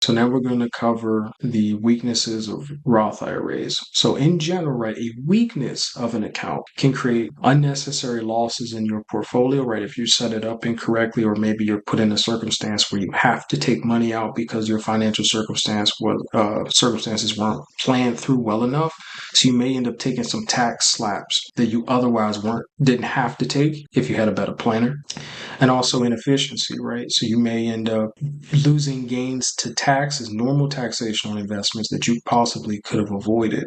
So now we're going to cover the weaknesses of Roth IRAs. So in general, right, a weakness of an account can create unnecessary losses in your portfolio, right? If you set it up incorrectly, or maybe you're put in a circumstance where you have to take money out because your financial circumstances weren't planned through well enough. So you may end up taking some tax slaps that you otherwise didn't have to take if you had a better planner. And also inefficiency, right? So you may end up losing gains to taxes, normal taxation on investments that you possibly could have avoided.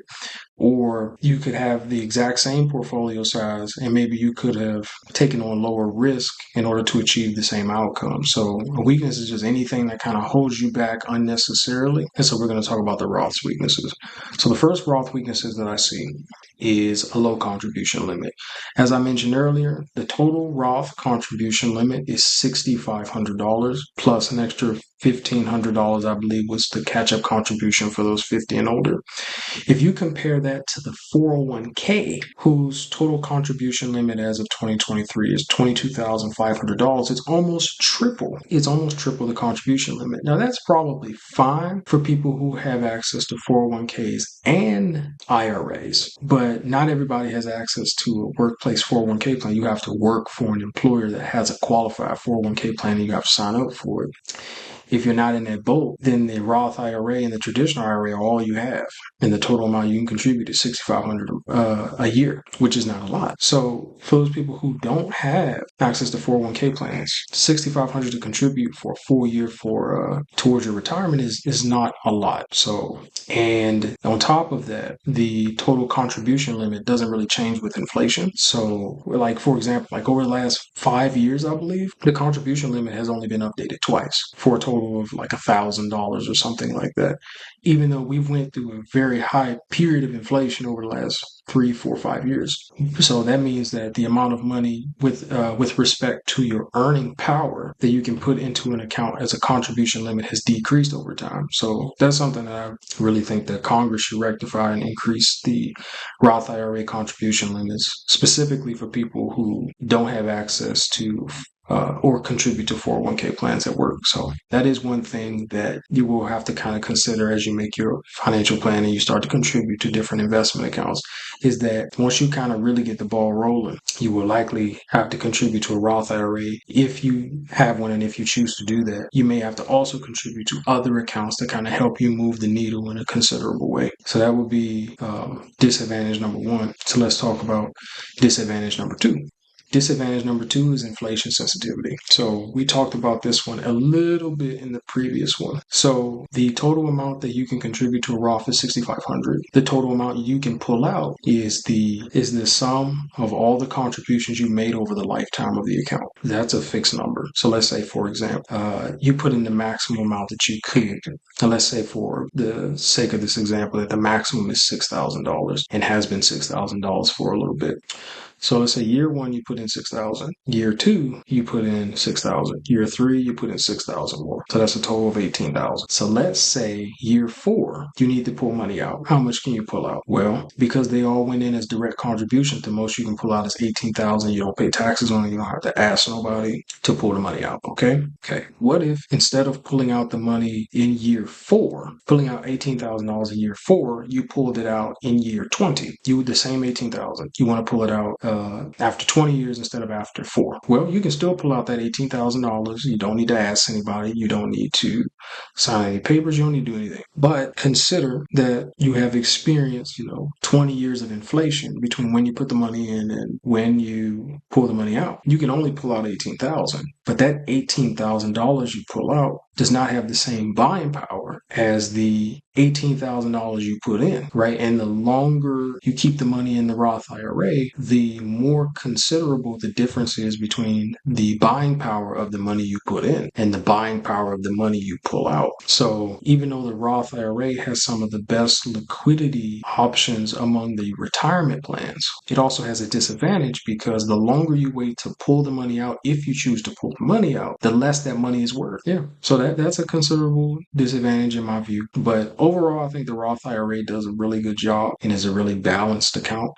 Or you could have the exact same portfolio size and maybe you could have taken on lower risk in order to achieve the same outcome. So a weakness is just anything that kind of holds you back unnecessarily. And so we're going to talk about the Roth's weaknesses. So the first Roth weaknesses that I see is a low contribution limit. As I mentioned earlier, the total Roth contribution limit is $6,500 plus an extra $1,500, I believe, was the catch-up contribution for those 50 and older. If you compare that to the 401k, whose total contribution limit as of 2023 is $22,500, it's almost triple. It's almost triple the contribution limit. Now, that's probably fine for people who have access to 401ks and IRAs, but not everybody has access to a workplace 401k plan. You have to work for an employer that has a qualified 401k plan and you have to sign up for it. If you're not in that boat, then the Roth IRA and the traditional IRA are all you have. And the total amount you can contribute is $6,500 a year, which is not a lot. So for those people who don't have access to 401k plans, $6,500 to contribute for a full year for towards your retirement is not a lot. So, and on top of that, the total contribution limit doesn't really change with inflation. So, like for example, like over the last 5 years, I believe, the contribution limit has only been updated twice for a total of like $1,000 or something like that, even though we've went through a very high period of inflation over the last 3, 4, 5 years. So that means that the amount of money with respect to your earning power that you can put into an account as a contribution limit has decreased over time. So that's something that I really think that Congress should rectify and increase the Roth IRA contribution limits, specifically for people who don't have access to or contribute to 401k plans at work. So that is one thing that you will have to kind of consider as you make your financial plan and you start to contribute to different investment accounts, is that once you kind of really get the ball rolling, you will likely have to contribute to a Roth IRA if you have one. And if you choose to do that, you may have to also contribute to other accounts to kind of help you move the needle in a considerable way. So that would be disadvantage number one. So let's talk about disadvantage number two. Disadvantage number two is inflation sensitivity. So we talked about this one a little bit in the previous one. So the total amount that you can contribute to a Roth is $6,500. The total amount you can pull out is the sum of all the contributions you made over the lifetime of the account. That's a fixed number. So let's say, for example, you put in the maximum amount that you could. And let's say, for the sake of this example, that the maximum is $6,000 and has been $6,000 for a little bit. So let's say year one, you put in 6,000. Year two, you put in 6,000. Year three, you put in 6,000 more. So that's a total of 18,000. So let's say year four, you need to pull money out. How much can you pull out? Well, because they all went in as direct contributions, the most you can pull out is 18,000. You don't pay taxes on it. You don't have to ask nobody to pull the money out. Okay. What if instead of pulling out the money in year four, pulling out $18,000 in year four, you pulled it out in year 20? You would the same 18,000. You want to pull it out after 20 years instead of after 4. Well, you can still pull out that $18,000. You don't need to ask anybody. You don't need to sign any papers. You don't need to do anything. But consider that you have experienced, 20 years of inflation between when you put the money in and when you pull the money out. You can only pull out $18,000. But that $18,000 you pull out does not have the same buying power as the $18,000 you put in, right? And the longer you keep the money in the Roth IRA, the more considerable the difference is between the buying power of the money you put in and the buying power of the money you pull out. So even though the Roth IRA has some of the best liquidity options among the retirement plans, it also has a disadvantage because the longer you wait to pull the money out, if you choose to pull the money out, the less that money is worth. Yeah. So that's a considerable disadvantage in my view. But overall, I think the Roth IRA does a really good job and is a really balanced account.